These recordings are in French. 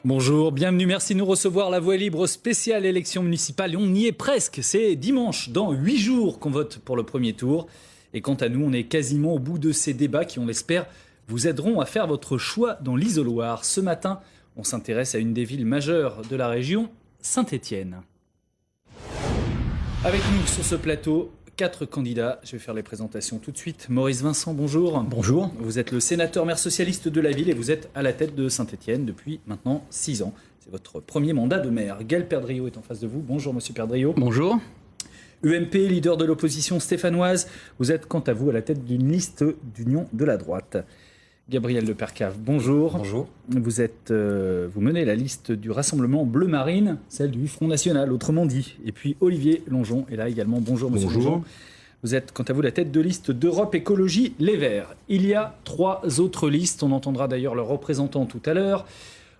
Bonjour, bienvenue, merci de nous recevoir. La Voix est libre spéciale élection municipale. Et on y est presque, c'est dimanche, dans 8 jours qu'on vote pour le premier tour. Et quant à nous, on est quasiment au bout de ces débats qui, on l'espère, vous aideront à faire votre choix dans l'isoloir. Ce matin, on s'intéresse à une des villes majeures de la région, Saint-Étienne. Avec nous sur ce plateau, 4 candidats. Je vais faire les présentations tout de suite. Maurice Vincent, bonjour. Bonjour. Vous êtes le sénateur maire socialiste de la ville et vous êtes à la tête de Saint-Étienne depuis maintenant 6 ans. C'est votre premier mandat de maire. Gaël Perdriau est en face de vous. Bonjour monsieur Perdriau. Bonjour. UMP, leader de l'opposition stéphanoise. Vous êtes quant à vous à la tête d'une liste d'union de la droite. Gabriel Lepercave, bonjour. Bonjour. Vous menez la liste du Rassemblement Bleu Marine, celle du Front National, autrement dit. Et puis Olivier Longeon est là également. Bonjour, monsieur Longeon. Vous êtes quant à vous la tête de liste d'Europe Écologie Les Verts. Il y a 3 autres listes, on entendra d'ailleurs leurs représentants tout à l'heure.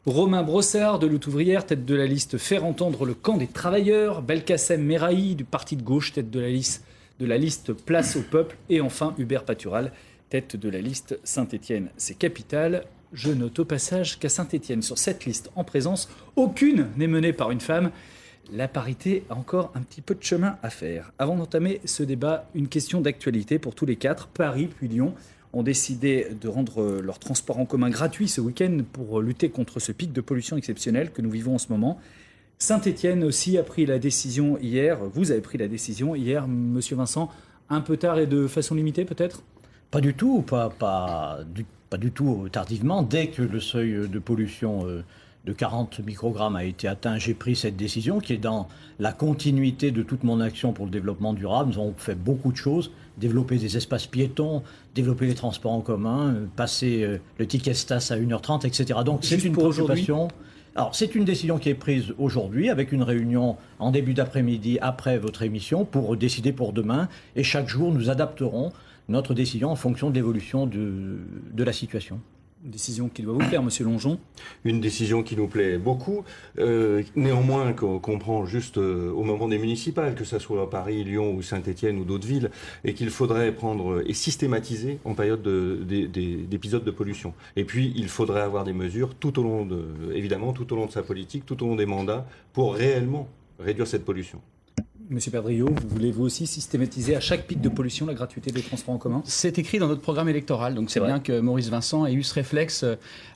Romain Brossard de Lutte Ouvrière, tête de la liste Faire entendre le camp des travailleurs. Belkacem Merahi du Parti de gauche, tête de la liste Place au peuple. Et enfin Hubert Patural, tête de la liste Saint-Étienne, c'est capital. Je note au passage qu'à Saint-Étienne, sur cette liste en présence, aucune n'est menée par une femme. La parité a encore un petit peu de chemin à faire. Avant d'entamer ce débat, une question d'actualité pour tous les 4. Paris puis Lyon ont décidé de rendre leur transport en commun gratuit ce week-end pour lutter contre ce pic de pollution exceptionnel que nous vivons en ce moment. Saint-Étienne aussi a pris la décision hier. Vous avez pris la décision hier, monsieur Vincent, un peu tard et de façon limitée peut-être ? Pas du tout, pas du tout tardivement. Dès que le seuil de pollution de 40 microgrammes a été atteint, j'ai pris cette décision qui est dans la continuité de toute mon action pour le développement durable. Nous avons fait beaucoup de choses, développer des espaces piétons, développer les transports en commun, passer le ticket Stas à 1h30, etc. Donc c'est une préoccupation. Alors c'est une décision qui est prise aujourd'hui avec une réunion en début d'après-midi après votre émission pour décider pour demain. Et chaque jour, nous adapterons notre décision en fonction de l'évolution de la situation. Une décision qui doit vous plaire, monsieur Longeon. Une décision qui nous plaît beaucoup. Néanmoins, qu'on prend juste au moment des municipales, que ce soit Paris, Lyon ou Saint-Étienne ou d'autres villes, et qu'il faudrait prendre et systématiser en période d'épisodes de pollution. Et puis, il faudrait avoir des mesures tout au long de sa politique, tout au long des mandats, pour réellement réduire cette pollution. Monsieur Perdriau, voulez-vous aussi systématiser à chaque pic de pollution la gratuité des transports en commun ? C'est écrit dans notre programme électoral, donc c'est bien que Maurice Vincent ait eu ce réflexe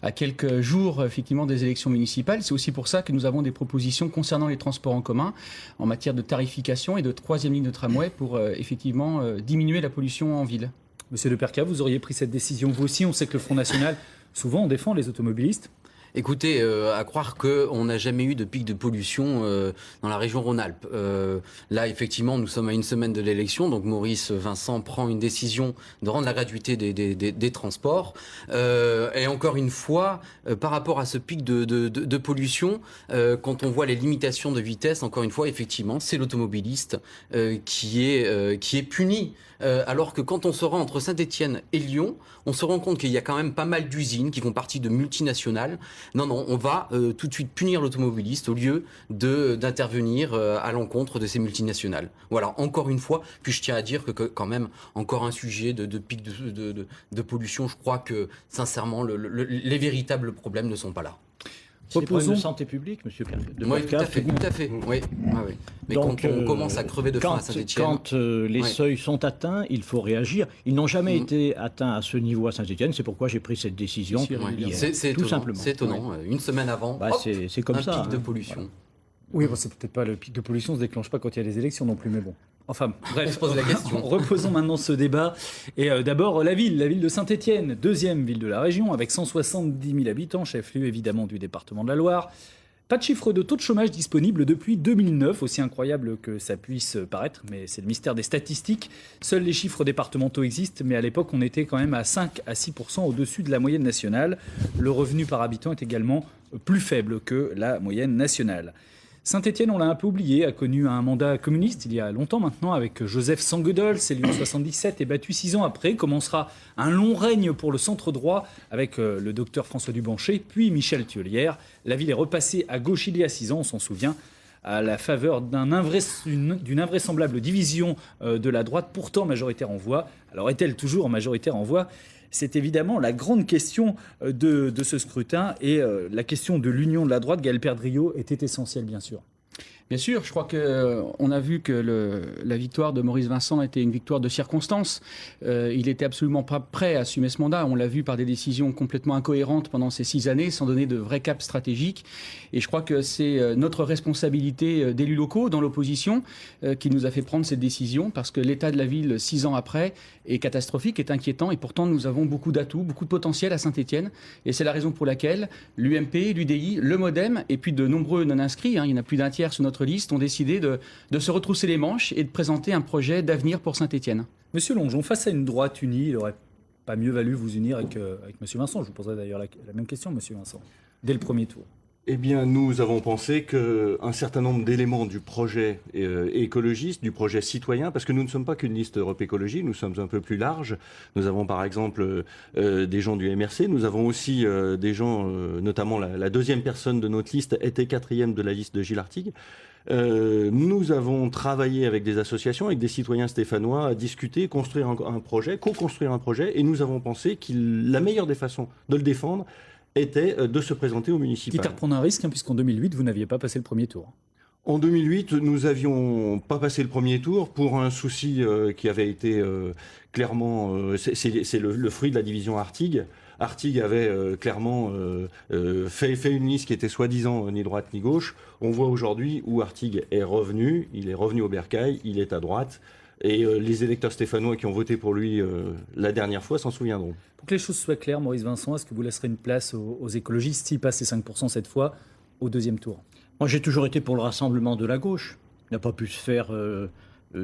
à quelques jours effectivement des élections municipales. C'est aussi pour ça que nous avons des propositions concernant les transports en commun en matière de tarification et de 3e ligne de tramway pour effectivement diminuer la pollution en ville. Monsieur Lepercave, vous auriez pris cette décision vous aussi. On sait que le Front National, souvent, on défend les automobilistes. Écoutez, à croire qu'on n'a jamais eu de pic de pollution dans la région Rhône-Alpes. Là, effectivement, nous sommes à une semaine de l'élection, donc Maurice Vincent prend une décision de rendre la gratuité des transports. Et encore une fois, par rapport à ce pic de pollution, quand on voit les limitations de vitesse, encore une fois, effectivement, c'est l'automobiliste qui est puni. Alors que quand on se rend entre Saint-Étienne et Lyon, on se rend compte qu'il y a quand même pas mal d'usines qui font partie de multinationales. Non, on va tout de suite punir l'automobiliste au lieu d'intervenir à l'encontre de ces multinationales. Voilà, encore une fois, puis je tiens à dire que quand même, encore un sujet de pic de pollution, je crois que sincèrement, les véritables problèmes ne sont pas là. C'est des problèmes de santé publique, monsieur Perdriau. Oui, tout à fait. Oui. Mais donc, quand on commence à crever de faim à Saint-Étienne... Quand les seuils sont atteints, il faut réagir. Ils n'ont jamais été atteints à ce niveau à Saint-Étienne. C'est pourquoi j'ai pris cette décision hier, c'est tout étonnant, simplement. C'est étonnant. Une semaine avant, c'est comme ça, pic de pollution. Voilà. Oui, c'est peut-être pas le pic de pollution, ne se déclenche pas quand il y a des élections non plus, mais bon. Enfin, bref, on se pose la question. Reposons maintenant ce débat. Et d'abord, la ville de Saint-Étienne, deuxième ville de la région, avec 170 000 habitants, chef-lieu évidemment du département de la Loire. Pas de chiffre de taux de chômage disponible depuis 2009, aussi incroyable que ça puisse paraître, mais c'est le mystère des statistiques. Seuls les chiffres départementaux existent, mais à l'époque, on était quand même à 5 à 6% au-dessus de la moyenne nationale. Le revenu par habitant est également plus faible que la moyenne nationale. Saint-Étienne, on l'a un peu oublié, a connu un mandat communiste il y a longtemps maintenant avec Joseph Sanguedol, c'est lui en 77, et battu 6 ans après. Commencera un long règne pour le centre droit avec le docteur François Dubanché, puis Michel Thiollière. La ville est repassée à gauche il y a 6 ans, on s'en souvient, à la faveur d'une invraisemblable division de la droite, pourtant majoritaire en voix. Alors est-elle toujours majoritaire en voix ? C'est évidemment la grande question de ce scrutin et la question de l'union de la droite. Gaël Perdriau était essentielle, bien sûr. Bien sûr, je crois qu'on a vu que la victoire de Maurice Vincent était une victoire de circonstance. Il n'était absolument pas prêt à assumer ce mandat. On l'a vu par des décisions complètement incohérentes pendant ces 6 années, sans donner de vrai cap stratégique. Et je crois que c'est notre responsabilité d'élus locaux dans l'opposition qui nous a fait prendre cette décision, parce que l'état de la ville 6 ans après est catastrophique, est inquiétant. Et pourtant, nous avons beaucoup d'atouts, beaucoup de potentiel à Saint-Étienne. Et c'est la raison pour laquelle l'UMP, l'UDI, le MoDem et puis de nombreux non-inscrits, il y en a plus d'un tiers sur notre liste, ont décidé de se retrousser les manches et de présenter un projet d'avenir pour Saint-Étienne. Monsieur Longeon, face à une droite unie, il n'aurait pas mieux valu vous unir avec Monsieur Vincent. Je vous poserai d'ailleurs la même question, Monsieur Vincent, dès le premier tour. Eh bien, nous avons pensé qu'un certain nombre d'éléments du projet écologiste, du projet citoyen, parce que nous ne sommes pas qu'une liste Europe Écologie, nous sommes un peu plus large. Nous avons par exemple des gens du MRC, nous avons aussi des gens, notamment la deuxième personne de notre liste était 4e de la liste de Gilles Artigue. Nous avons travaillé avec des associations, avec des citoyens stéphanois, à discuter, construire un projet, co-construire un projet, et nous avons pensé que la meilleure des façons de le défendre était de se présenter au municipal. Quitte à reprendre un risque, puisqu'en 2008, vous n'aviez pas passé le premier tour. En 2008, nous n'avions pas passé le premier tour pour un souci qui avait été clairement... c'est le fruit de la division Artigue. Artigue avait clairement fait une liste qui était soi-disant ni droite ni gauche. On voit aujourd'hui où Artigue est revenu. Il est revenu au bercail, il est à droite. Et les électeurs stéphanois qui ont voté pour lui la dernière fois s'en souviendront. Pour que les choses soient claires, Maurice Vincent, est-ce que vous laisserez une place aux écologistes s'ils passent les 5% cette fois au deuxième tour? Moi, j'ai toujours été pour le rassemblement de la gauche. Il n'a pas pu se faire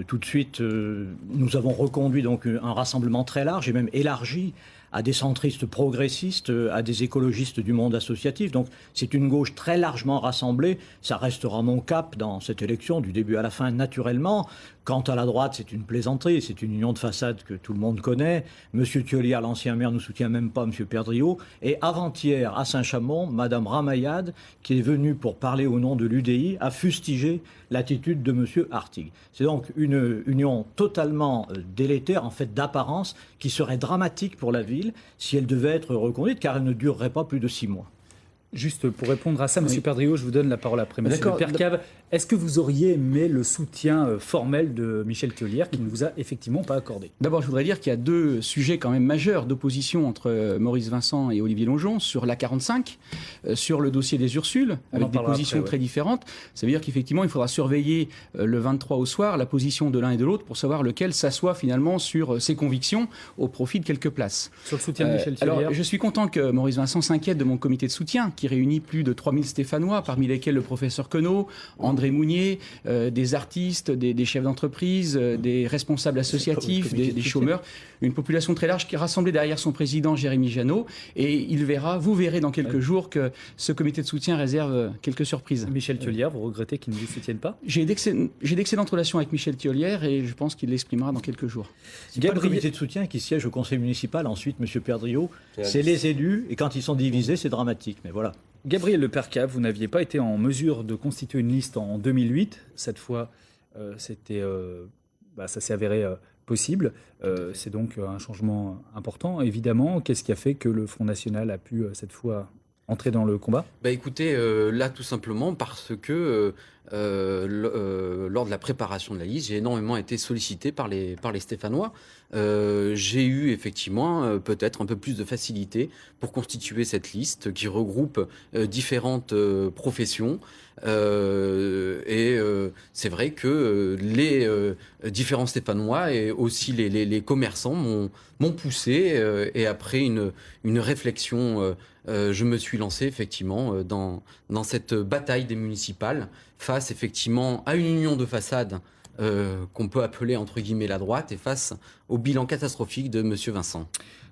tout de suite. Nous avons reconduit donc un rassemblement très large et même élargi à des centristes progressistes, à des écologistes du monde associatif. Donc c'est une gauche très largement rassemblée. Ça restera mon cap dans cette élection, du début à la fin, naturellement. Quant à la droite, c'est une plaisanterie, c'est une union de façade que tout le monde connaît. Monsieur Thiollière, l'ancien maire, ne soutient même pas Monsieur Perdriau. Et avant-hier, à Saint-Chamond, Madame Ramayad, qui est venue pour parler au nom de l'UDI, a fustigé l'attitude de Monsieur Artigue. C'est donc une union totalement délétère, en fait d'apparence, qui serait dramatique pour la ville si elle devait être reconduite, car elle ne durerait pas plus de 6 mois. Juste pour répondre à ça, Monsieur Perdriau, je vous donne la parole après Monsieur Percave. Est-ce que vous auriez aimé le soutien formel de Michel Thiollière qui ne vous a effectivement pas accordé? D'abord, je voudrais dire qu'il y a 2 sujets quand même majeurs d'opposition entre Maurice Vincent et Olivier Longeon sur l'A45, sur le dossier des Ursules, avec des positions très différentes. Ça veut dire qu'effectivement, il faudra surveiller le 23 au soir la position de l'un et de l'autre pour savoir lequel s'assoit finalement sur ses convictions au profit de quelques places. Sur le soutien de Michel Thiollière. Alors, je suis content que Maurice Vincent s'inquiète de mon comité de soutien, qui réunit plus de 3000 Stéphanois, parmi lesquels le professeur Queneau, André Mounier, des artistes, des chefs d'entreprise, des responsables associatifs, des chômeurs. Une population très large qui est rassemblée derrière son président Jérémy Janot. Et vous verrez dans quelques jours que ce comité de soutien réserve quelques surprises. Michel Thiollière, vous regrettez qu'il ne vous soutienne pas? J'ai d'excellentes relations avec Michel Thiollière et je pense qu'il l'exprimera dans quelques jours. C'est pas le comité de soutien qui siège au conseil municipal, ensuite M. Perdriau, c'est les élus, et quand ils sont divisés, c'est dramatique, mais voilà. Gabriel Lepercave, vous n'aviez pas été en mesure de constituer une liste en 2008. Cette fois, ça s'est avéré possible. C'est donc un changement important, évidemment. Qu'est-ce qui a fait que le Front National a pu, cette fois, entrer dans le combat? Écoutez, là, tout simplement parce que lors de la préparation de la liste, j'ai énormément été sollicité par les Stéphanois. J'ai eu effectivement peut-être un peu plus de facilité pour constituer cette liste qui regroupe différentes professions. C'est vrai que les différents Stéphanois et aussi les commerçants m'ont poussé et après une réflexion, je me suis lancé effectivement dans cette bataille des municipales face effectivement à une union de façade qu'on peut appeler entre guillemets la droite et face au bilan catastrophique de M. Vincent.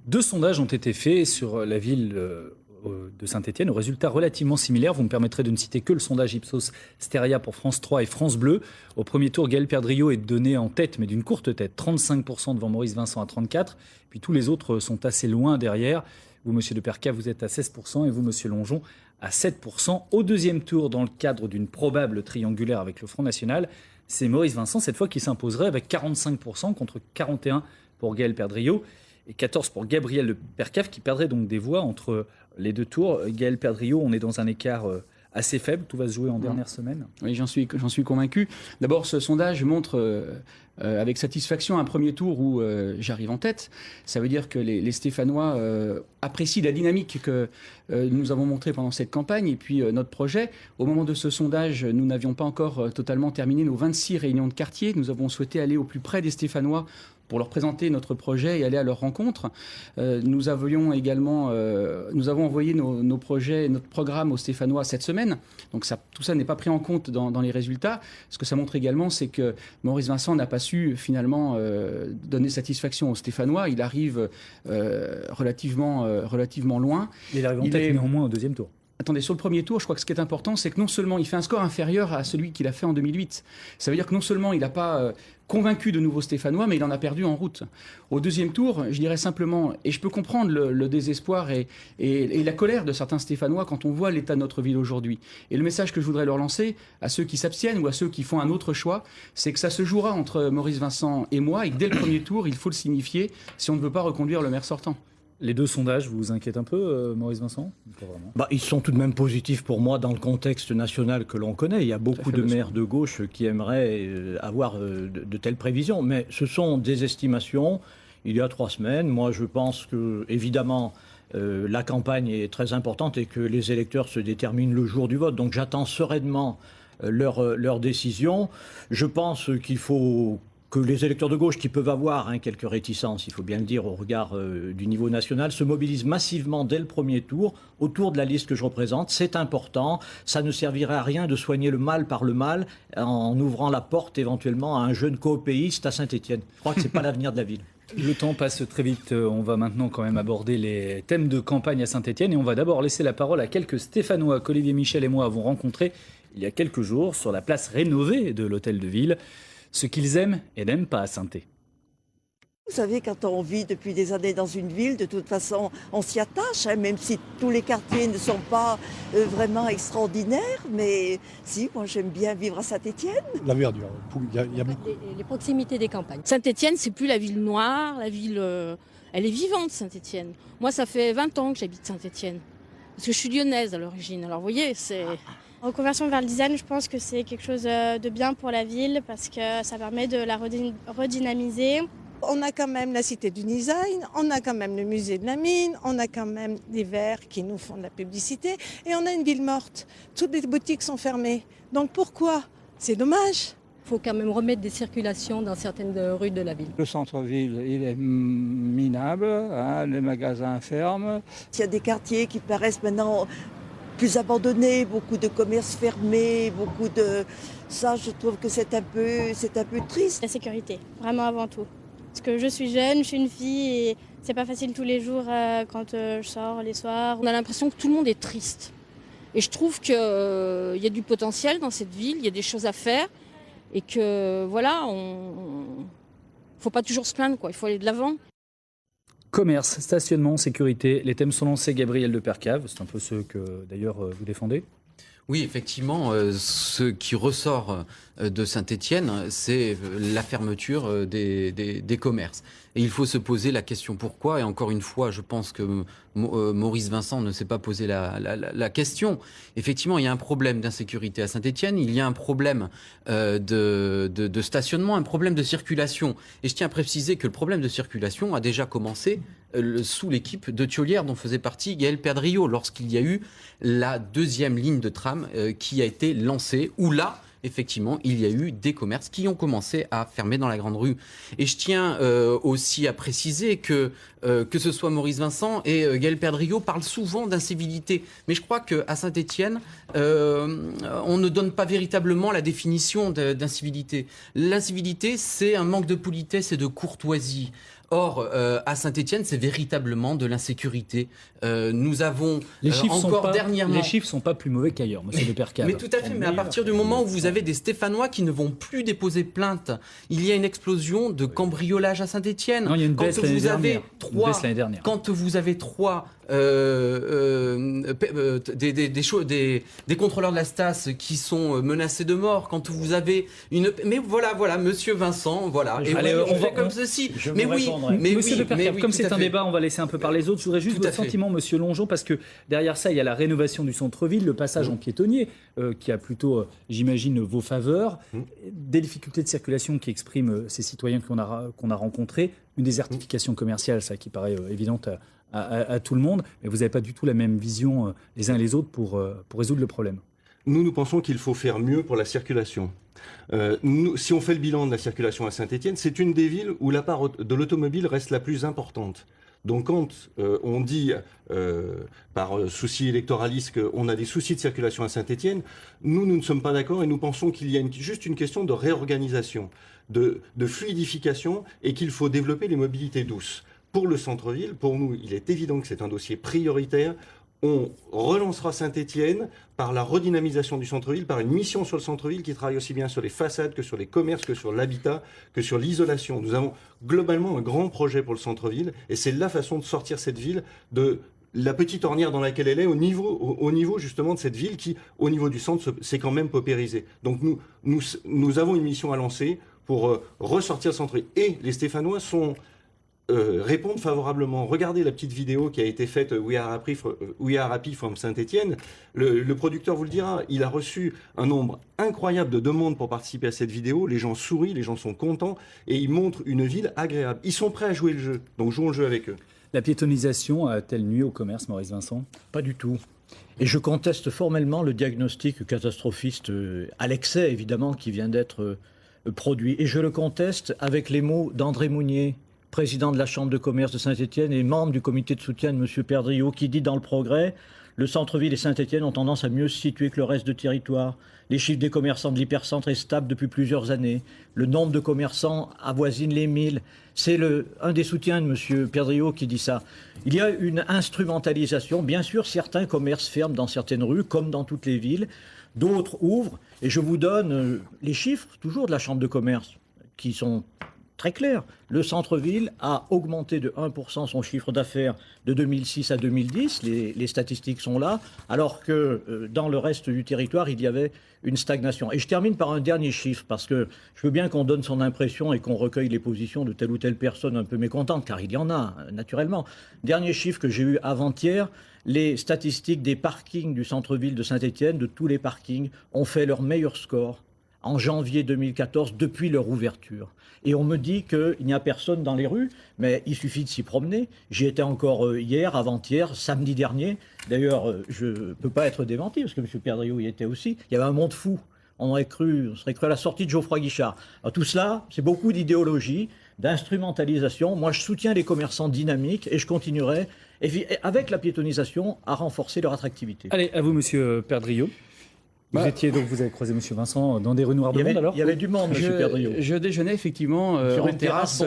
2 sondages ont été faits sur la ville de Saint-Étienne, aux résultats relativement similaires. Vous me permettrez de ne citer que le sondage Ipsos Steria pour France 3 et France Bleu. Au premier tour, Gaël Perdriau est donné en tête, mais d'une courte tête, 35% devant Maurice Vincent à 34%. Puis tous les autres sont assez loin derrière. Vous, Monsieur Lepercave, vous êtes à 16% et vous, Monsieur Longeon, à 7%. Au deuxième tour, dans le cadre d'une probable triangulaire avec le Front National, c'est Maurice Vincent, cette fois, qui s'imposerait avec 45% contre 41% pour Gaël Perdriau. et 14 pour Gabriel de Percave, qui perdrait donc des voix entre les deux tours. Gaël Perdriau, on est dans un écart assez faible, tout va se jouer en dernière semaine. Oui, j'en suis convaincu. D'abord, ce sondage montre avec satisfaction un premier tour où j'arrive en tête. Ça veut dire que les Stéphanois apprécient la dynamique que nous avons montrée pendant cette campagne et puis notre projet. Au moment de ce sondage, nous n'avions pas encore totalement terminé nos 26 réunions de quartier. Nous avons souhaité aller au plus près des Stéphanois pour leur présenter notre projet et aller à leur rencontre. Nous avons envoyé nos projets, notre programme aux Stéphanois cette semaine. Donc tout ça n'est pas pris en compte dans les résultats. Ce que ça montre également, c'est que Maurice Vincent n'a pas su finalement donner satisfaction aux Stéphanois. Il arrive relativement loin. Il arrive en tête néanmoins au deuxième tour. Attendez, sur le premier tour, je crois que ce qui est important, c'est que non seulement il fait un score inférieur à celui qu'il a fait en 2008. Ça veut dire que non seulement il n'a pas convaincu de nouveaux Stéphanois, mais il en a perdu en route. Au deuxième tour, je dirais simplement, et je peux comprendre le désespoir et la colère de certains Stéphanois quand on voit l'état de notre ville aujourd'hui. Et le message que je voudrais leur lancer, à ceux qui s'abstiennent ou à ceux qui font un autre choix, c'est que ça se jouera entre Maurice Vincent et moi, et que dès le premier tour, il faut le signifier si on ne veut pas reconduire le maire sortant. Les deux sondages vous inquiètent un peu, Maurice Vincent? Pas vraiment. Ils sont tout de même positifs pour moi dans le contexte national que l'on connaît. Il y a beaucoup de maires de gauche qui aimeraient avoir de telles prévisions. Mais ce sont des estimations. Il y a 3 semaines, moi je pense que, évidemment, la campagne est très importante et que les électeurs se déterminent le jour du vote. Donc j'attends sereinement leur décision. Je pense qu'il faut que les électeurs de gauche, qui peuvent avoir quelques réticences, il faut bien le dire, au regard du niveau national, se mobilisent massivement dès le premier tour autour de la liste que je représente. C'est important. Ça ne servirait à rien de soigner le mal par le mal en ouvrant la porte éventuellement à un jeune coopéiste à Saint-Étienne. Je crois que ce n'est pas l'avenir de la ville. Le temps passe très vite. On va maintenant quand même aborder les thèmes de campagne à Saint-Étienne. Et on va d'abord laisser la parole à quelques Stéphanois qu'Olivier Michel et moi avons rencontrés il y a quelques jours sur la place rénovée de l'Hôtel de Ville. Ce qu'ils aiment et n'aiment pas à Saint-Étienne. Vous savez, quand on vit depuis des années dans une ville, de toute façon, on s'y attache, même si tous les quartiers ne sont pas vraiment extraordinaires. Mais si, moi j'aime bien vivre à Saint-Étienne. La verdure, il y a beaucoup. Les proximités des campagnes. Saint-Étienne, c'est plus la ville noire, la ville... elle est vivante, Saint-Étienne. Moi, ça fait 20 ans que j'habite Saint-Étienne. Parce que je suis lyonnaise à l'origine. Alors vous voyez, c'est... En conversion vers le design, je pense que c'est quelque chose de bien pour la ville parce que ça permet de la redynamiser. On a quand même la Cité du Design, on a quand même le musée de la mine, on a quand même des verts qui nous font de la publicité et on a une ville morte. Toutes les boutiques sont fermées. Donc pourquoi? C'est dommage. Il faut quand même remettre des circulations dans certaines rues de la ville. Le centre-ville, il est minable, les magasins ferment. Il y a des quartiers qui paraissent maintenant plus abandonnés, beaucoup de commerces fermés, beaucoup de... Ça, je trouve que c'est un peu triste. La sécurité, vraiment avant tout. Parce que je suis jeune, je suis une fille et c'est pas facile tous les jours quand je sors les soirs. On a l'impression que tout le monde est triste. Et je trouve qu'il y a du potentiel dans cette ville, il y a des choses à faire. Et que voilà, faut pas toujours se plaindre, quoi. Il faut aller de l'avant. Commerce, stationnement, sécurité, les thèmes sont lancés. Gabriel de Percave, c'est un peu ceux que d'ailleurs vous défendez. Oui, effectivement, ce qui ressort de Saint-Étienne, c'est la fermeture des commerces. Et il faut se poser la question pourquoi. Et encore une fois, je pense que Maurice Vincent ne s'est pas posé la question. Effectivement, il y a un problème d'insécurité à Saint-Étienne, il y a un problème de stationnement, un problème de circulation. Et je tiens à préciser que le problème de circulation a déjà commencé sous l'équipe de Thiollière dont faisait partie Gaël Perdriau, lorsqu'il y a eu la 2e ligne de tram qui a été lancée, où là, effectivement, il y a eu des commerces qui ont commencé à fermer dans la grande rue. Et je tiens aussi à préciser que ce soit Maurice Vincent et Gaël Perdriau parlent souvent d'incivilité. Mais je crois qu'à Saint-Étienne, on ne donne pas véritablement la définition d'incivilité. L'incivilité, c'est un manque de politesse et de courtoisie. Or, à Saint-Étienne, c'est véritablement de l'insécurité. Nous avons dernièrement... Les chiffres ne sont pas plus mauvais qu'ailleurs, monsieur de Percave. Mais tout à fait, mais à partir du moment où vous avez des Stéphanois qui ne vont plus déposer plainte, il y a une explosion de cambriolage à Saint-Étienne. Non, il y a une baisse l'année dernière. Quand vous avez 3 des contrôleurs de la Stas qui sont menacés de mort, quand vous avez une... Mais voilà, monsieur Vincent, voilà. Et allez, on va comme ceci. Mais oui, monsieur Depercave, comme c'est un débat, on va laisser un peu parler les autres. Je voudrais juste votre sentiment, monsieur Longeon, parce que derrière ça, il y a la rénovation du centre-ville, le passage en piétonnier, qui a plutôt, j'imagine, vos faveurs, des difficultés de circulation qui expriment ces citoyens qu'on a rencontrés, une désertification commerciale, ça qui paraît évidente à tout le monde, mais vous n'avez pas du tout la même vision les uns et les autres pour résoudre le problème. Nous pensons qu'il faut faire mieux pour la circulation. Si on fait le bilan de la circulation à Saint-Étienne, c'est une des villes où la part de l'automobile reste la plus importante. Donc quand on dit, par souci électoraliste, qu'on a des soucis de circulation à Saint-Étienne, nous ne sommes pas d'accord et nous pensons qu'il y a juste une question de réorganisation, de fluidification et qu'il faut développer les mobilités douces. Pour le centre-ville, pour nous, il est évident que c'est un dossier prioritaire. On relancera Saint-Étienne par la redynamisation du centre-ville, par une mission sur le centre-ville qui travaille aussi bien sur les façades que sur les commerces, que sur l'habitat, que sur l'isolation. Nous avons globalement un grand projet pour le centre-ville et c'est la façon de sortir cette ville de la petite ornière dans laquelle elle est au niveau justement de cette ville qui, au niveau du centre, s'est quand même paupérisée. Donc nous avons une mission à lancer pour ressortir le centre-ville. Et les Stéphanois répondent favorablement. Regardez la petite vidéo qui a été faite We Are Happy from Saint-Étienne. Le producteur vous le dira, il a reçu un nombre incroyable de demandes pour participer à cette vidéo. Les gens sourient, les gens sont contents et ils montrent une ville agréable. Ils sont prêts à jouer le jeu, donc jouons le jeu avec eux. La piétonisation a-t-elle nuit au commerce, Maurice Vincent ? Pas du tout. Et je conteste formellement le diagnostic catastrophiste à l'excès, évidemment, qui vient d'être produit. Et je le conteste avec les mots d'André Mounier, président de la Chambre de commerce de Saint-Étienne et membre du comité de soutien de M. Perdriau, qui dit dans Le Progrès « Le centre-ville et Saint-Étienne ont tendance à mieux se situer que le reste du territoire. Les chiffres des commerçants de l'hypercentre est stable depuis plusieurs années. Le nombre de commerçants avoisine les 1000. » C'est un des soutiens de M. Perdriau qui dit ça. Il y a une instrumentalisation. Bien sûr, certains commerces ferment dans certaines rues, comme dans toutes les villes. D'autres ouvrent. Et je vous donne les chiffres, toujours de la Chambre de commerce, qui sont très clair. Le centre-ville a augmenté de 1% son chiffre d'affaires de 2006 à 2010. Les statistiques sont là. Alors que dans le reste du territoire, il y avait une stagnation. Et je termine par un dernier chiffre, parce que je veux bien qu'on donne son impression et qu'on recueille les positions de telle ou telle personne un peu mécontente, car il y en a, naturellement. Dernier chiffre que j'ai eu avant-hier, les statistiques des parkings du centre-ville de Saint-Étienne, de tous les parkings, ont fait leur meilleur score en janvier 2014 depuis leur ouverture. Et on me dit qu'il n'y a personne dans les rues, mais il suffit de s'y promener. J'y étais encore hier, avant-hier, samedi dernier. D'ailleurs, je ne peux pas être démenti, parce que M. Perdriau y était aussi. Il y avait un monde fou. On serait cru à la sortie de Geoffroy Guichard. Alors, tout cela, c'est beaucoup d'idéologie, d'instrumentalisation. Moi, je soutiens les commerçants dynamiques et je continuerai, avec la piétonisation, à renforcer leur attractivité. Allez, à vous, M. Perdriau. Vous avez croisé M. Vincent dans des rues noires de monde alors ? Il y avait du monde, M. Perdriau. Je déjeunais effectivement sur une terrasse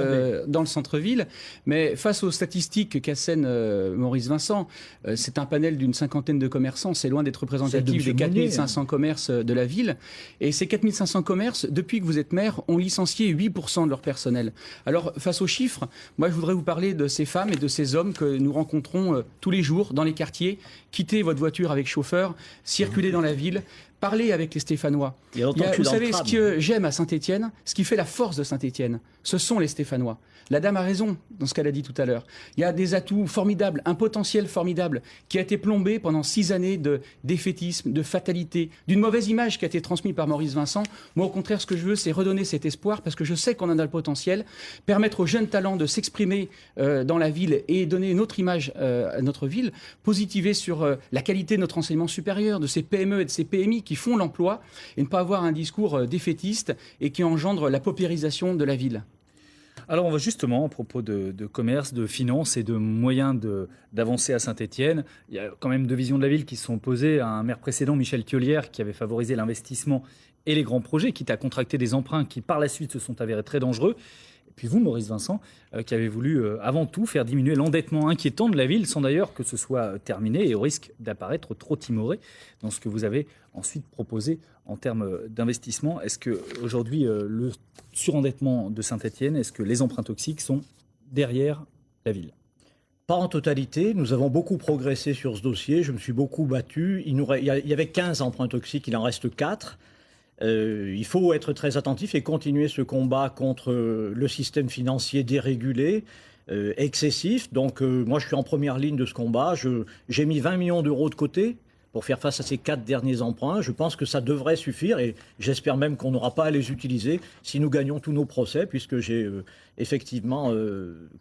dans le centre-ville, mais face aux statistiques qu'assène Maurice Vincent, c'est un panel d'une cinquantaine de commerçants, c'est loin d'être représentatif des 4500 commerces de la ville. Et ces 4500 commerces, depuis que vous êtes maire, ont licencié 8% de leur personnel. Alors, face aux chiffres, moi je voudrais vous parler de ces femmes et de ces hommes que nous rencontrons tous les jours dans les quartiers. Quittez votre voiture avec chauffeur, circulez dans la ville, parlez avec les Stéphanois. Vous savez, ce que j'aime à Saint-Étienne, ce qui fait la force de Saint-Étienne, ce sont les Stéphanois. La dame a raison dans ce qu'elle a dit tout à l'heure. Il y a des atouts formidables, un potentiel formidable qui a été plombé pendant 6 années de défaitisme, de fatalité, d'une mauvaise image qui a été transmise par Maurice Vincent. Moi, au contraire, ce que je veux, c'est redonner cet espoir parce que je sais qu'on en a le potentiel, permettre aux jeunes talents de s'exprimer dans la ville et donner une autre image à notre ville, positiver sur la qualité de notre enseignement supérieur, de ces PME et de ces PMI qui font l'emploi et ne pas avoir un discours défaitiste et qui engendre la paupérisation de la ville. Alors on va justement, à propos de commerce, de finances et de moyens d'avancer à Saint-Étienne, il y a quand même 2 visions de la ville qui se sont opposées à un maire précédent, Michel Thiollière, qui avait favorisé l'investissement et les grands projets, quitte à contracter des emprunts qui par la suite se sont avérés très dangereux. Et puis vous, Maurice Vincent, qui avez voulu avant tout faire diminuer l'endettement inquiétant de la ville, sans d'ailleurs que ce soit terminé et au risque d'apparaître trop timoré dans ce que vous avez ensuite proposé en termes d'investissement. Est-ce qu'aujourd'hui, le surendettement de Saint-Étienne, est-ce que les emprunts toxiques sont derrière la ville ? Pas en totalité. Nous avons beaucoup progressé sur ce dossier. Je me suis beaucoup battu. Il y avait 15 emprunts toxiques, il en reste 4. Il faut être très attentif et continuer ce combat contre le système financier dérégulé, excessif. Donc moi, je suis en première ligne de ce combat. J'ai mis 20 millions d'euros de côté pour faire face à ces 4 derniers emprunts. Je pense que ça devrait suffire et j'espère même qu'on n'aura pas à les utiliser si nous gagnons tous nos procès, puisque j'ai effectivement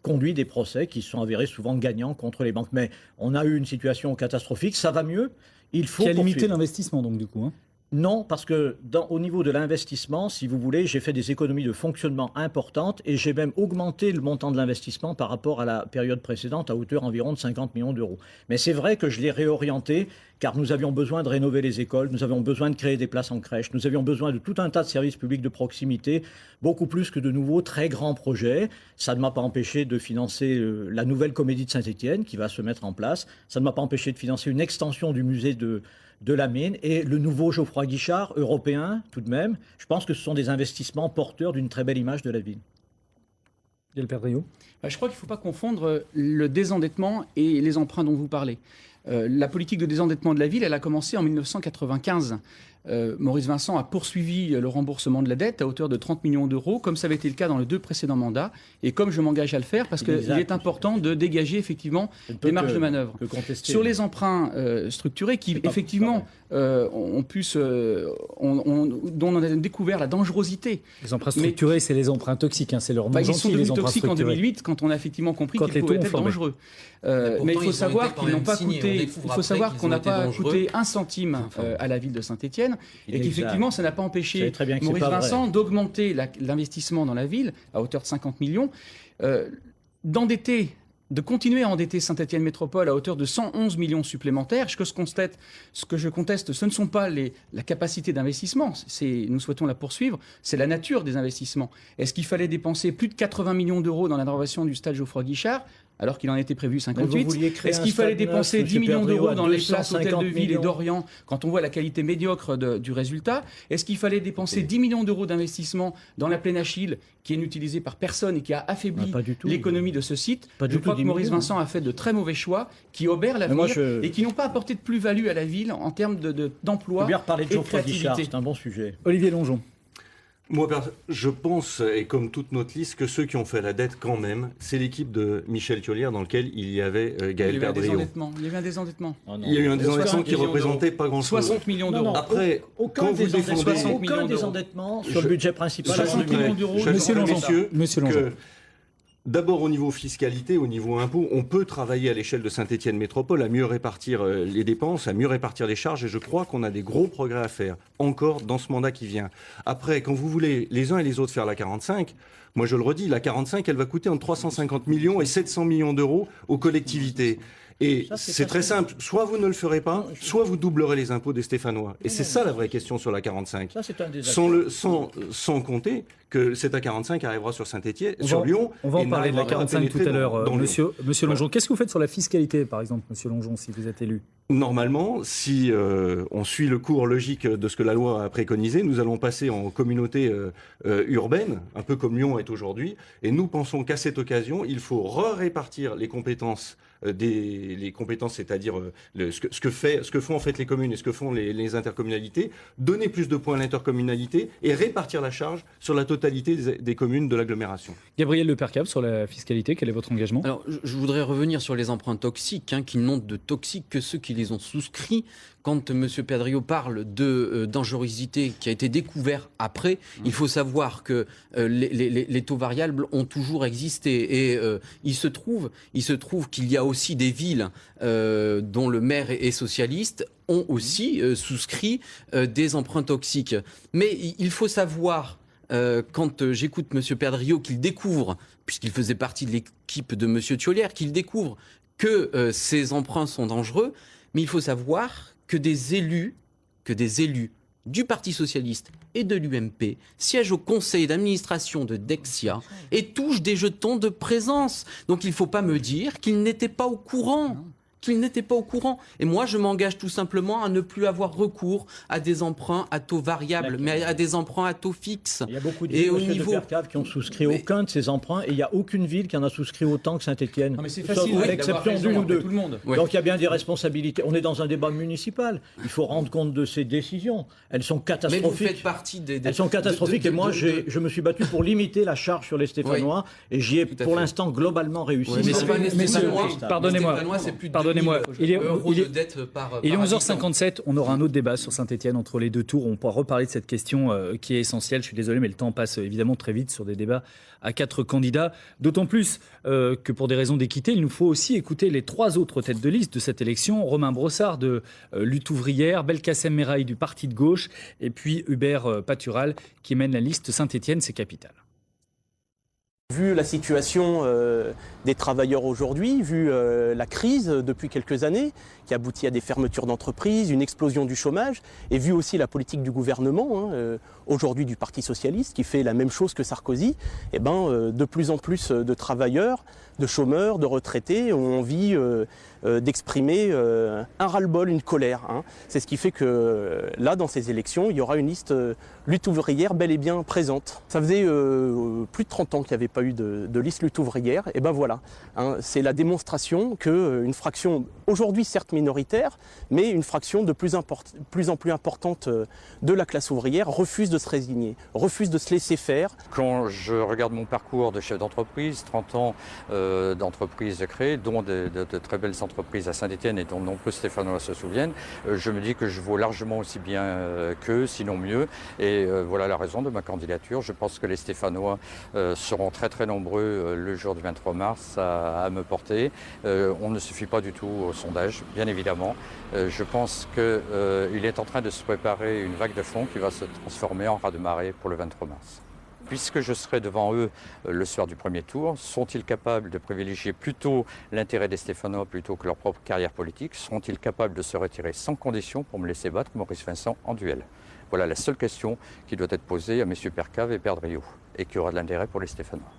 conduit des procès qui se sont avérés souvent gagnants contre les banques. Mais on a eu une situation catastrophique, ça va mieux. Il faut qui a limité l'investissement, donc, du coup, hein. Non, parce que au niveau de l'investissement, si vous voulez, j'ai fait des économies de fonctionnement importantes et j'ai même augmenté le montant de l'investissement par rapport à la période précédente à hauteur environ de 50 millions d'euros. Mais c'est vrai que je l'ai réorienté car nous avions besoin de rénover les écoles, nous avions besoin de créer des places en crèche, nous avions besoin de tout un tas de services publics de proximité, beaucoup plus que de nouveaux très grands projets. Ça ne m'a pas empêché de financer la nouvelle Comédie de Saint-Étienne qui va se mettre en place. Ça ne m'a pas empêché de financer une extension du musée de la mine et le nouveau Geoffroy Guichard européen tout de même. Je pense que ce sont des investissements porteurs d'une très belle image de la ville. Delper Drio. Je crois qu'il ne faut pas confondre le désendettement et les emprunts dont vous parlez. La politique de désendettement de la ville, elle a commencé en 1995. Maurice Vincent a poursuivi le remboursement de la dette à hauteur de 30 millions d'euros, comme ça avait été le cas dans les 2 précédents mandats, et comme je m'engage à le faire, parce qu'il est important de dégager effectivement des marges de manœuvre. Sur les emprunts structurés qui, effectivement, dont on a découvert la dangerosité. Les emprunts structurés, c'est les emprunts toxiques, hein, c'est leur nom gentil, ils sont devenus toxiques en structurés. 2008, quand on a effectivement compris qu'ils pouvaient être dangereux. Mais il faut savoir qu'ils n'ont pas coûté, il faut savoir qu'on n'a pas coûté un centime à la ville de Saint-Étienne, et qu'effectivement, ça n'a pas empêché Maurice Vincent d'augmenter l'investissement dans la ville à hauteur de 50 millions, de continuer à endetter Saint-Étienne Métropole à hauteur de 111 millions supplémentaires. Ce que je conteste, ce ne sont pas la capacité d'investissement, nous souhaitons la poursuivre, c'est la nature des investissements. Est-ce qu'il fallait dépenser plus de 80 millions d'euros dans la rénovation du stade Geoffroy Guichard alors qu'il en était prévu 58? Est-ce qu'il fallait dépenser 10 millions d'euros dans les places hôtels de ville et d'Orient quand on voit la qualité médiocre du résultat? Est-ce qu'il fallait dépenser 10 millions d'euros d'investissement dans la plaine Achille qui est utilisée par personne et qui a affaibli l'économie de ce site? Je crois que Maurice Vincent a fait de très mauvais choix qui obèrent l'avenir et qui n'ont pas apporté de plus-value à la ville en termes d'emploi et de créativité. C'est un bon sujet. Olivier Longeon. Moi, je pense, et comme toute notre liste, que ceux qui ont fait la dette quand même, c'est l'équipe de Michel Thiollière dans lequel il y avait Gaël Perdriau. Il y avait un désendettement. Il y a eu un désendettement qui représentait pas grand-chose. 60 millions d'euros. Après, quand vous défendez... Aucun désendettement sur le budget principal. 60 millions d'euros. Monsieur Longeon. D'abord, au niveau fiscalité, au niveau impôt, on peut travailler à l'échelle de Saint-Étienne Métropole à mieux répartir les dépenses, à mieux répartir les charges, et je crois qu'on a des gros progrès à faire, encore dans ce mandat qui vient. Après, quand vous voulez les uns et les autres faire la 45, moi je le redis, la 45, elle va coûter entre 350 millions et 700 millions d'euros aux collectivités. Et c'est très simple, soit vous ne le ferez pas, soit vous doublerez les impôts des Stéphanois. Et c'est ça la vraie question sur la 45. Ça, c'est un désaccord. Sans compter que cette A45 arrivera sur Saint-Étienne, sur Lyon. On va en parler de la 45 tout à l'heure, monsieur Longeon. Qu'est-ce que vous faites sur la fiscalité, par exemple, monsieur Longeon, si vous êtes élu? Normalement, si on suit le cours logique de ce que la loi a préconisé, nous allons passer en communauté urbaine, un peu comme Lyon est aujourd'hui. Et nous pensons qu'à cette occasion, il faut répartir les compétences les compétences, c'est-à-dire ce que font en fait les communes et ce que font les intercommunalités, donner plus de points à l'intercommunalité et répartir la charge sur la totalité des communes de l'agglomération. Gabriel Lepercave, sur la fiscalité, quel est votre engagement? Alors, je voudrais revenir sur les emprunts toxiques, qui n'ont de toxiques que ceux qui les ont souscrits. Quand M. Perdriau parle de dangerosité qui a été découvert après, il faut savoir que les taux variables ont toujours existé. Et il se trouve qu'il y a aussi des villes dont le maire est socialiste ont aussi souscrit des emprunts toxiques. Mais il faut savoir, quand j'écoute M. Perdriau, qu'il découvre, puisqu'il faisait partie de l'équipe de M. Thiollière, qu'il découvre que ces emprunts sont dangereux, mais il faut savoir que des élus du Parti socialiste et de l'UMP siègent au conseil d'administration de Dexia et touchent des jetons de présence. Donc il ne faut pas me dire qu'ils n'étaient pas au courant. qu'ils n'étaient pas au courant. Et moi, je m'engage tout simplement à ne plus avoir recours à des emprunts à taux variables, mais à des emprunts à taux fixes. Il y a beaucoup de villes de Percave qui ont souscrit aucun de ces emprunts et il n'y a aucune ville qui en a souscrit autant que Saint-Étienne. Mais c'est facile, à l'exception d'une ou deux. Tout le monde. Donc il y a bien des responsabilités. On est dans un débat municipal. Il faut rendre compte de ces décisions. Elles sont catastrophiques. Mais vous faites partie Elles sont catastrophiques et moi je me suis battu pour limiter la charge sur les Stéphanois et j'y ai pour l'instant globalement réussi. Mais c'est pas les Stéphanois. Pardonnez-moi. Il est 11h57. On aura un autre débat sur Saint-Étienne entre les deux tours. On pourra reparler de cette question qui est essentielle. Je suis désolé, mais le temps passe évidemment très vite sur des débats à 4 candidats. D'autant plus que pour des raisons d'équité, il nous faut aussi écouter les 3 autres têtes de liste de cette élection. Romain Brossard de Lutte ouvrière, Belkacem Merah du Parti de gauche et puis Hubert Patural qui mène la liste Saint-Étienne, c'est capital. Vu la situation des travailleurs aujourd'hui, vu la crise depuis quelques années, qui aboutit à des fermetures d'entreprises, une explosion du chômage, et vu aussi la politique du gouvernement, aujourd'hui du Parti socialiste, qui fait la même chose que Sarkozy, de plus en plus de travailleurs, de chômeurs, de retraités ont envie d'exprimer un ras-le-bol, une colère. C'est ce qui fait que là, dans ces élections, il y aura une liste lutte ouvrière bel et bien présente. Ça faisait plus de 30 ans qu'il n'y avait pas eu de liste lutte ouvrière, et ben voilà. C'est la démonstration qu'une fraction, aujourd'hui certes minoritaire, mais une fraction de plus en plus importante de la classe ouvrière refuse de se résigner, refuse de se laisser faire. Quand je regarde mon parcours de chef d'entreprise, 30 ans d'entreprises créées, dont de très belles entreprises à Saint-Étienne et dont de nombreux Stéphanois se souviennent, je me dis que je vaux largement aussi bien qu'eux, sinon mieux. Et voilà la raison de ma candidature. Je pense que les Stéphanois seront très très nombreux le jour du 23 mars à me porter. On ne se fie pas du tout au sondage, bien évidemment. Je pense qu'il est en train de se préparer une vague de fond qui va se transformer en raz-de-marée pour le 23 mars. Puisque je serai devant eux le soir du premier tour, sont-ils capables de privilégier plutôt l'intérêt des Stéphanois plutôt que leur propre carrière politique? Seront-ils capables de se retirer sans condition pour me laisser battre Maurice Vincent en duel? Voilà la seule question qui doit être posée à messieurs Percave et Perdriau et qui aura de l'intérêt pour les Stéphanois.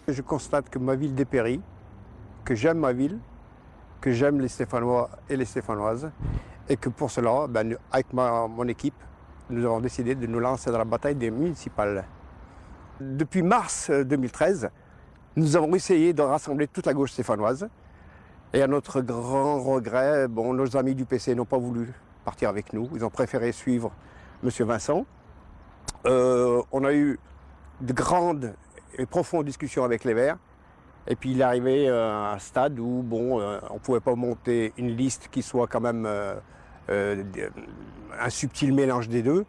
Je constate que ma ville dépérit, que j'aime ma ville, que j'aime les Stéphanois et les Stéphanoises et que pour cela, avec mon équipe, nous avons décidé de nous lancer dans la bataille des municipales. Depuis mars 2013, nous avons essayé de rassembler toute la gauche stéphanoise. Et à notre grand regret, nos amis du PC n'ont pas voulu partir avec nous. Ils ont préféré suivre M. Vincent. On a eu de grandes et profondes discussions avec les Verts. Et puis il est arrivé à un stade où on ne pouvait pas monter une liste qui soit quand même un subtil mélange des deux.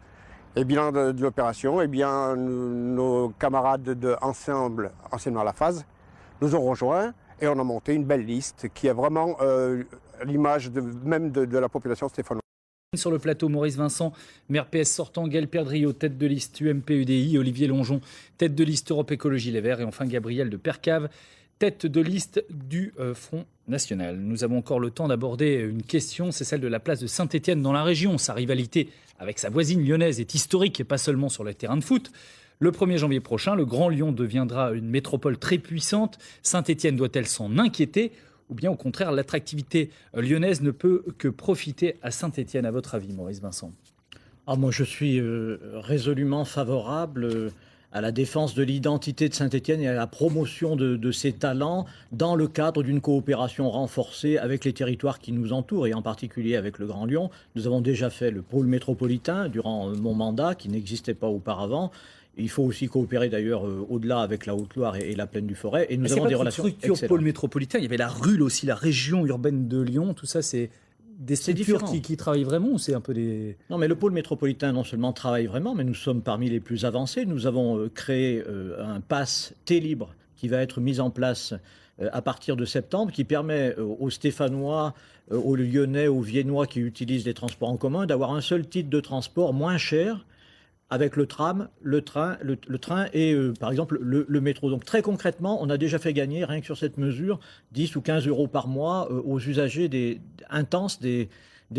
Et bilan de l'opération, nos camarades de Ensemble, anciennement La Phase, nous ont rejoints et on a monté une belle liste qui est vraiment l'image même de la population stéphanoise. Sur le plateau, Maurice Vincent, maire PS sortant, Gaël Perdriau, tête de liste UMP-UDI, Olivier Longeon, tête de liste Europe Écologie Les Verts et enfin Gabriel de Percave, tête de liste du Front National. Nous avons encore le temps d'aborder une question, c'est celle de la place de Saint-Étienne dans la région. Sa rivalité avec sa voisine lyonnaise est historique et pas seulement sur les terrains de foot. Le 1er janvier prochain, le Grand Lyon deviendra une métropole très puissante. Saint-Étienne doit-elle s'en inquiéter ou bien au contraire l'attractivité lyonnaise ne peut que profiter à Saint-Étienne, à votre avis, Maurice Vincent? Moi je suis résolument favorable à la défense de l'identité de Saint-Étienne et à la promotion de ses talents dans le cadre d'une coopération renforcée avec les territoires qui nous entourent et en particulier avec le Grand Lyon. Nous avons déjà fait le pôle métropolitain durant mon mandat qui n'existait pas auparavant. Il faut aussi coopérer d'ailleurs au-delà avec la Haute-Loire et la Plaine du Forêt. Et nous avons des relations excellentes. Pôle métropolitain, il y avait la RUL aussi, la région urbaine de Lyon, tout ça c'est des structures qui travaillent vraiment ou c'est un peu des... Non, mais le pôle métropolitain non seulement travaille vraiment, mais nous sommes parmi les plus avancés. Nous avons créé un pass T-Libre qui va être mis en place à partir de septembre, qui permet aux Stéphanois, aux Lyonnais, aux Viennois qui utilisent les transports en commun d'avoir un seul titre de transport moins cher avec le tram, le train et par exemple le métro. Donc très concrètement, on a déjà fait gagner, rien que sur cette mesure, 10 ou 15 euros par mois aux usagers intenses des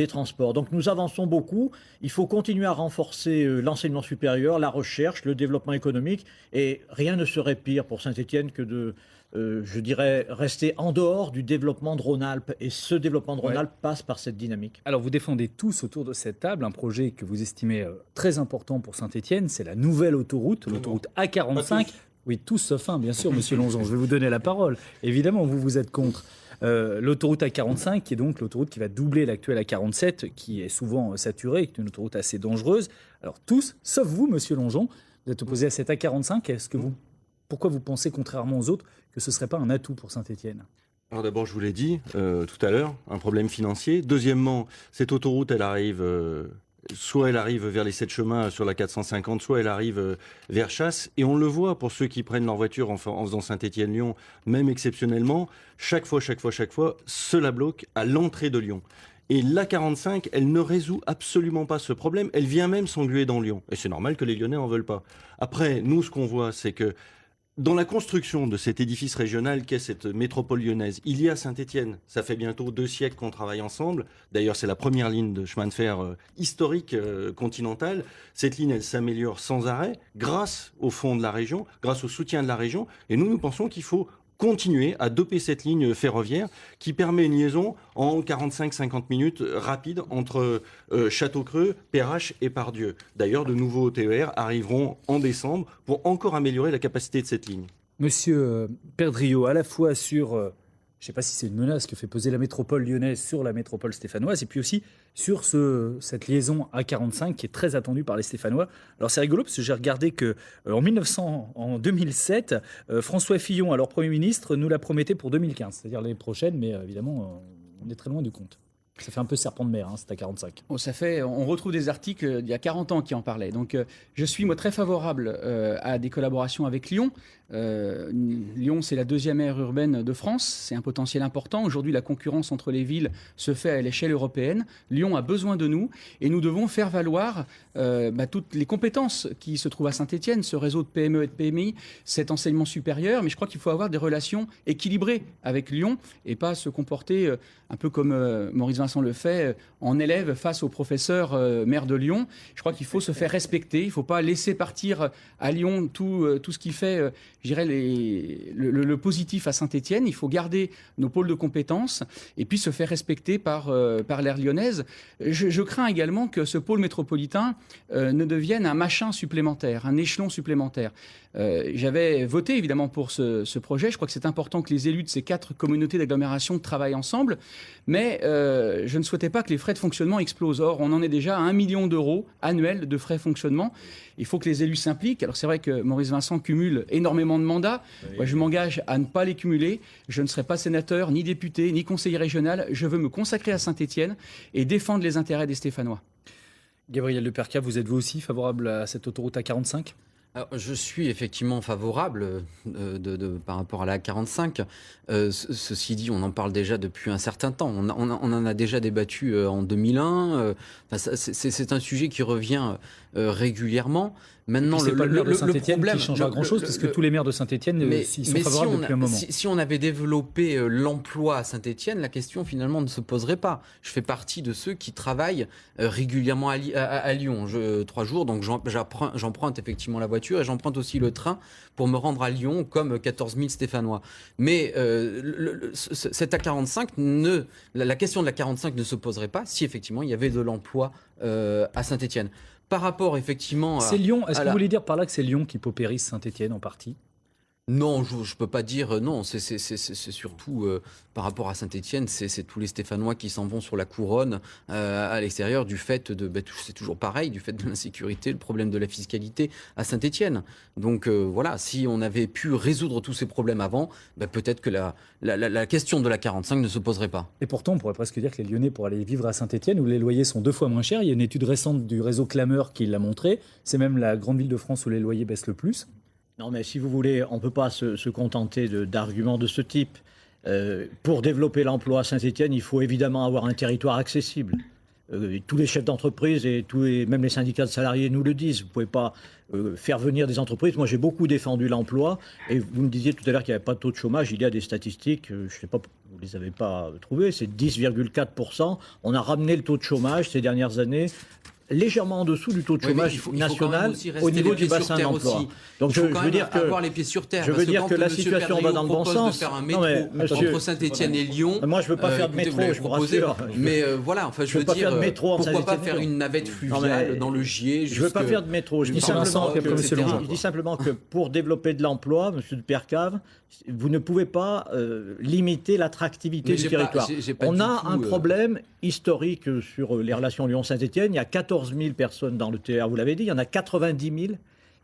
transports. Donc nous avançons beaucoup. Il faut continuer à renforcer l'enseignement supérieur, la recherche, le développement économique. Et rien ne serait pire pour Saint-Étienne que je dirais, rester en dehors du développement de Rhône-Alpes. Et ce développement de Rhône-Alpes passe par cette dynamique. Alors vous défendez tous autour de cette table un projet que vous estimez très important pour Saint-Étienne, c'est la nouvelle autoroute, l'autoroute A45. Oui, tous sauf un, bien sûr, monsieur Longeon. Je vais vous donner la parole. Évidemment, vous êtes contre. L'autoroute A45, qui est donc l'autoroute qui va doubler l'actuelle A47, qui est souvent saturée, qui est une autoroute assez dangereuse. Alors tous, sauf vous, monsieur Longeon, vous êtes opposé à cette A45. Pourquoi vous pensez, contrairement aux autres, que ce ne serait pas un atout pour Saint-Étienne ? Alors d'abord, je vous l'ai dit tout à l'heure, un problème financier. Deuxièmement, cette autoroute, elle arrive... soit elle arrive vers les 7 chemins sur la 450, soit elle arrive vers Chasse. Et on le voit pour ceux qui prennent leur voiture en faisant Saint-Étienne-Lyon, même exceptionnellement, chaque fois, cela bloque à l'entrée de Lyon. Et l'A45, elle ne résout absolument pas ce problème. Elle vient même s'engluer dans Lyon. Et c'est normal que les Lyonnais en veulent pas. Après, nous, ce qu'on voit, c'est que dans la construction de cet édifice régional qu'est cette métropole lyonnaise, il y a Saint-Étienne. Ça fait bientôt 2 siècles qu'on travaille ensemble. D'ailleurs, c'est la première ligne de chemin de fer historique continental. Cette ligne, elle s'améliore sans arrêt grâce au fond de la région, grâce au soutien de la région. Et nous pensons qu'il faut continuer à doper cette ligne ferroviaire qui permet une liaison en 45-50 minutes rapide entre Château-Creux, Perrache et Pardieu. D'ailleurs, de nouveaux TER arriveront en décembre pour encore améliorer la capacité de cette ligne. Monsieur Perdriau, à la fois sur, je ne sais pas si c'est une menace que fait peser la métropole lyonnaise sur la métropole stéphanoise, et puis aussi sur cette liaison A45 qui est très attendue par les Stéphanois. Alors c'est rigolo parce que j'ai regardé que en 2007, François Fillon, alors Premier ministre, nous la promettait pour 2015, c'est-à-dire l'année prochaine, mais évidemment, on est très loin du compte. Ça fait un peu serpent de mer, cette A45. On retrouve des articles il y a 40 ans qui en parlaient. Donc je suis moi très favorable à des collaborations avec Lyon. Lyon, c'est la 2e aire urbaine de France. C'est un potentiel important. Aujourd'hui, la concurrence entre les villes se fait à l'échelle européenne. Lyon a besoin de nous et nous devons faire valoir toutes les compétences qui se trouvent à Saint-Étienne, ce réseau de PME et de PMI, cet enseignement supérieur. Mais je crois qu'il faut avoir des relations équilibrées avec Lyon et pas se comporter un peu comme Maurice Vincent le fait en élève face au professeur maire de Lyon. Je crois qu'il faut se faire respecter. Il ne faut pas laisser partir à Lyon tout ce qui fait, je dirais, le positif à Saint-Étienne. Il faut garder nos pôles de compétences et puis se faire respecter par l'aire lyonnaise. Je crains également que ce pôle métropolitain ne devienne un machin supplémentaire, un échelon supplémentaire. J'avais voté évidemment pour ce projet. Je crois que c'est important que les élus de ces 4 communautés d'agglomération travaillent ensemble. Mais je ne souhaitais pas que les frais de fonctionnement explosent. Or, on en est déjà à 1 million d'euros annuels de frais de fonctionnement. Il faut que les élus s'impliquent. Alors c'est vrai que Maurice Vincent cumule énormément de mandats. Oui. Moi, je m'engage à ne pas les cumuler. Je ne serai pas sénateur, ni député, ni conseiller régional. Je veux me consacrer à Saint-Étienne et défendre les intérêts des Stéphanois. Gabriel Leperca, vous êtes vous aussi favorable à cette autoroute A45 ? Alors, je suis effectivement favorable par rapport à la 45. Ceci dit, on en parle déjà depuis un certain temps. On en a déjà débattu en 2001. C'est un sujet qui revient régulièrement. Maintenant, c'est pas le maire de Saint-Étienne qui changera grand-chose, parce que tous les maires de Saint-Étienne ils sont favorables depuis un moment. Si on avait développé l'emploi à Saint-Étienne, la question finalement ne se poserait pas. Je fais partie de ceux qui travaillent régulièrement à Lyon. 3 jours, donc j'emprunte effectivement la voiture et j'emprunte aussi le train pour me rendre à Lyon, comme 14 000 Stéphanois. Mais cette A45, la question de la 45 ne se poserait pas si effectivement il y avait de l'emploi à Saint-Étienne. Par rapport effectivement c'est Lyon. Est-ce que vous voulez dire par là que c'est Lyon qui paupérise Saint-Étienne en partie ? Non, je ne peux pas dire non. C'est surtout par rapport à Saint-Étienne, c'est tous les Stéphanois qui s'en vont sur la couronne à l'extérieur du fait de, c'est toujours pareil, du fait de l'insécurité, le problème de la fiscalité à Saint-Étienne. Donc voilà, si on avait pu résoudre tous ces problèmes avant, peut-être que la question de la 45 ne se poserait pas. Et pourtant, on pourrait presque dire que les Lyonnais, pour aller vivre à Saint-Étienne, où les loyers sont 2 fois moins chers, il y a une étude récente du réseau Clameur qui l'a montré, c'est même la grande ville de France où les loyers baissent le plus. Non, mais si vous voulez, on ne peut pas se contenter d'arguments de ce type. Pour développer l'emploi à Saint-Étienne, il faut évidemment avoir un territoire accessible. Tous les chefs d'entreprise et même les syndicats de salariés nous le disent. Vous ne pouvez pas faire venir des entreprises. Moi, j'ai beaucoup défendu l'emploi. Et vous me disiez tout à l'heure qu'il n'y avait pas de taux de chômage. Il y a des statistiques, je ne sais pas, vous ne les avez pas trouvées, c'est 10,4%. On a ramené le taux de chômage ces dernières années. légèrement en dessous du taux de chômage national au niveau du bassin d'emploi. Donc je veux dire que avoir les pieds sur terre. Je veux dire que la situation va dans le bon sens. De faire un métro entre Saint-Étienne et Lyon. Moi, je veux pas faire de métro, je vous rassure. Mais voilà, enfin, je veux dire, pourquoi pas faire une navette fluviale dans le Gier. Je veux pas faire de métro. Je dis simplement que pour développer de l'emploi, Monsieur de Percave, vous ne pouvez pas limiter l'attractivité du territoire. On a un problème historique sur les relations Lyon-Saint-Étienne. Il y a 14 000 personnes dans le TER, vous l'avez dit. Il y en a 90 000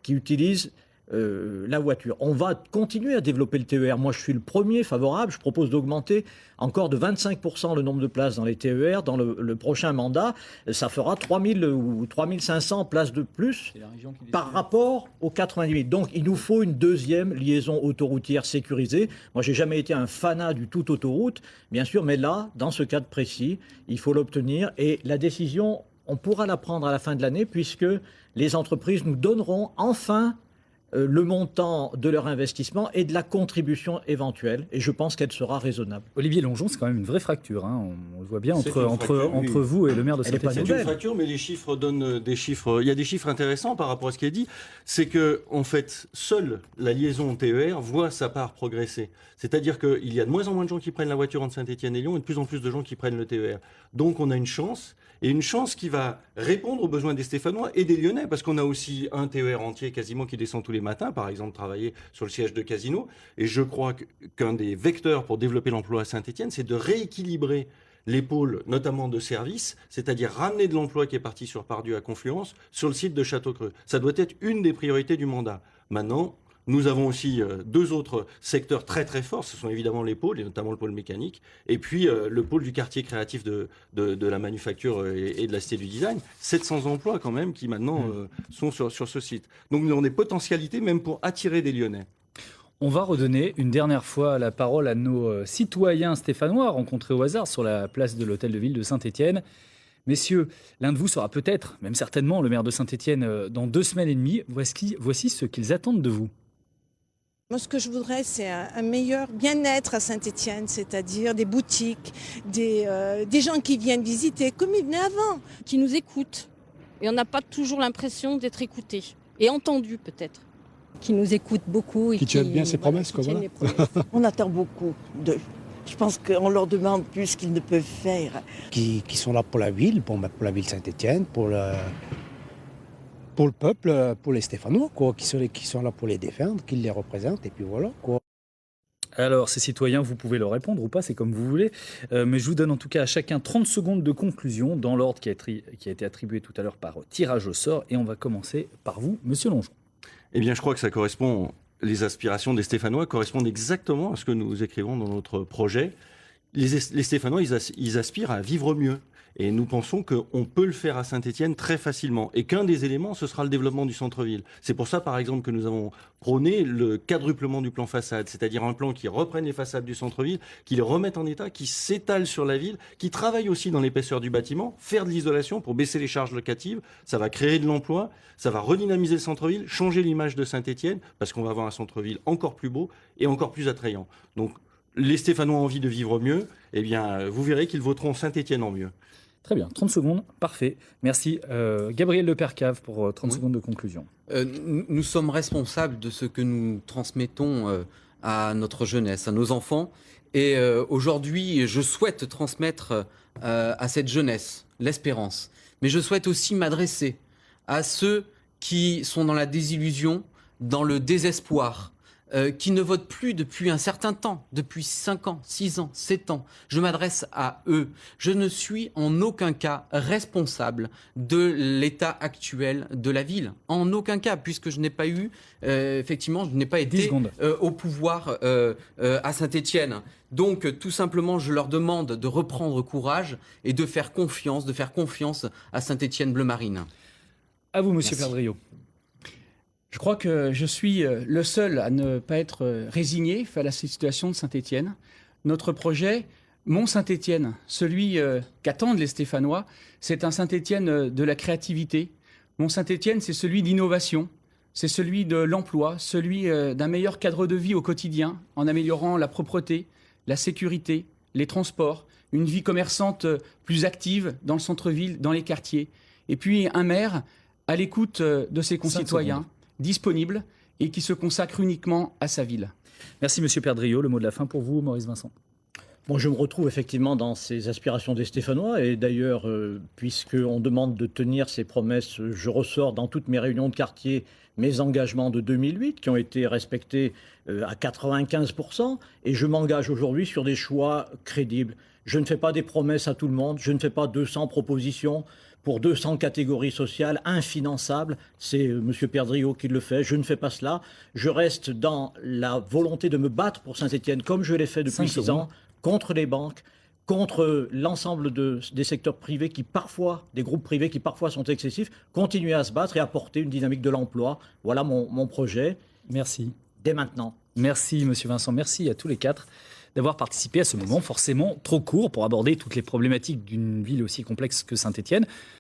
qui utilisent la voiture. On va continuer à développer le TER. Moi, je suis le premier favorable. Je propose d'augmenter encore de 25% le nombre de places dans les TER. Dans le prochain mandat, ça fera 3 000 ou 3 500 places de plus par rapport aux 90 000. Donc, il nous faut une deuxième liaison autoroutière sécurisée. Moi, j'ai jamais été un fanat du tout autoroute, bien sûr, mais là, dans ce cadre précis, il faut l'obtenir. Et la décision, on pourra la prendre à la fin de l'année, puisque les entreprises nous donneront enfin le montant de leur investissement et de la contribution éventuelle. Et je pense qu'elle sera raisonnable. Olivier Longeon, c'est quand même une vraie fracture. Hein. On le voit bien entre vous et le maire de Saint-Étienne. C'est une fracture, mais les chiffres donnent des chiffres. Il y a des chiffres intéressants par rapport à ce qui est dit. C'est que, en fait, seule la liaison TER voit sa part progresser. C'est-à-dire qu'il y a de moins en moins de gens qui prennent la voiture entre Saint-Étienne et Lyon et de plus en plus de gens qui prennent le TER. Donc on a une chance. Et une chance qui va répondre aux besoins des Stéphanois et des Lyonnais, parce qu'on a aussi un TER entier quasiment qui descend tous les matins, par exemple travailler sur le siège de Casino. Et je crois qu'un des vecteurs pour développer l'emploi à Saint-Étienne, c'est de rééquilibrer les pôles, notamment de services, c'est-à-dire ramener de l'emploi qui est parti sur Pardieu à Confluence sur le site de Château-Creux. Ça doit être une des priorités du mandat. Maintenant, nous avons aussi deux autres secteurs très très forts, ce sont évidemment les pôles, et notamment le pôle mécanique, et puis le pôle du quartier créatif de la manufacture et de la cité du design. 700 emplois quand même qui maintenant sont sur ce site. Donc nous avons des potentialités même pour attirer des Lyonnais. On va redonner une dernière fois la parole à nos citoyens stéphanois rencontrés au hasard sur la place de l'Hôtel de Ville de Saint-Étienne. Messieurs, l'un de vous sera peut-être, même certainement, le maire de Saint-Étienne dans 2 semaines et demie. Voici ce qu'ils attendent de vous. Moi, ce que je voudrais, c'est un meilleur bien-être à Saint-Étienne, c'est-à-dire des boutiques, des gens qui viennent visiter, comme ils venaient avant. Qui nous écoutent. Et on n'a pas toujours l'impression d'être écoutés. Et entendus, peut-être. Qui nous écoutent beaucoup. Et qui tiennent bien ses promesses, quoi. Voilà. On attend beaucoup d'eux. Je pense qu'on leur demande plus qu'ils ne peuvent faire. Qui sont là pour la ville, pour la ville Saint-Étienne, pour le peuple, pour les Stéphanois, quoi, qui sont là pour les défendre, qui les représentent, et puis voilà, quoi. Alors, ces citoyens, vous pouvez leur répondre ou pas, c'est comme vous voulez. Mais je vous donne en tout cas à chacun 30 secondes de conclusion dans l'ordre qui a été attribué tout à l'heure par tirage au sort. Et on va commencer par vous, Monsieur Longeon. Eh bien, je crois que ça correspond, les aspirations des Stéphanois correspondent exactement à ce que nous écrivons dans notre projet. Les Stéphanois, ils aspirent à vivre mieux. Et nous pensons qu'on peut le faire à Saint-Étienne très facilement. Et qu'un des éléments, ce sera le développement du centre-ville. C'est pour ça, par exemple, que nous avons prôné le quadruplement du plan façade, c'est-à-dire un plan qui reprenne les façades du centre-ville, qui les remette en état, qui s'étale sur la ville, qui travaille aussi dans l'épaisseur du bâtiment, faire de l'isolation pour baisser les charges locatives. Ça va créer de l'emploi, ça va redynamiser le centre-ville, changer l'image de Saint-Étienne, parce qu'on va avoir un centre-ville encore plus beau et encore plus attrayant. Donc, les Stéphanois ont envie de vivre mieux, eh bien, vous verrez qu'ils voteront Saint-Étienne en mieux. Très bien, 30 secondes, parfait. Merci. Gabriel Lepercave pour 30 secondes de conclusion. Nous sommes responsables de ce que nous transmettons à notre jeunesse, à nos enfants. Et aujourd'hui, je souhaite transmettre à cette jeunesse l'espérance. Mais je souhaite aussi m'adresser à ceux qui sont dans la désillusion, dans le désespoir, qui ne votent plus depuis un certain temps, depuis 5 ans, 6 ans, 7 ans. Je m'adresse à eux. Je ne suis en aucun cas responsable de l'état actuel de la ville. En aucun cas, puisque je n'ai pas eu, effectivement, je n'ai pas été au pouvoir à Saint-Étienne. Donc, tout simplement, je leur demande de reprendre courage et de faire confiance à Saint-Étienne-Bleu-Marine. À vous, Monsieur Perdriau. Je crois que je suis le seul à ne pas être résigné face à la situation de Saint-Étienne. Notre projet, mon Saint-Étienne, celui qu'attendent les Stéphanois, c'est un Saint-Étienne de la créativité. Mon Saint-Étienne, c'est celui d'innovation, c'est celui de l'emploi, celui d'un meilleur cadre de vie au quotidien, en améliorant la propreté, la sécurité, les transports, une vie commerçante plus active dans le centre-ville, dans les quartiers. et puis un maire à l'écoute de ses concitoyens, disponible et qui se consacre uniquement à sa ville. Merci Monsieur Perdriau. Le mot de la fin pour vous, Maurice Vincent. Bon, je me retrouve effectivement dans ces aspirations des Stéphanois et d'ailleurs, puisqu'on demande de tenir ces promesses, je ressors dans toutes mes réunions de quartier mes engagements de 2008 qui ont été respectés à 95% et je m'engage aujourd'hui sur des choix crédibles. Je ne fais pas des promesses à tout le monde, je ne fais pas 200 propositions pour 200 catégories sociales infinançables. C'est M. Perdriau qui le fait, je ne fais pas cela. Je reste dans la volonté de me battre pour Saint-Étienne comme je l'ai fait depuis 6 ans, contre les banques, contre l'ensemble des secteurs privés qui parfois, des groupes privés qui parfois sont excessifs, continuer à se battre et apporter une dynamique de l'emploi. Voilà mon projet. Merci. Dès maintenant. Merci Monsieur Vincent, merci à tous les 4 d'avoir participé à ce moment forcément trop court pour aborder toutes les problématiques d'une ville aussi complexe que Saint-Étienne.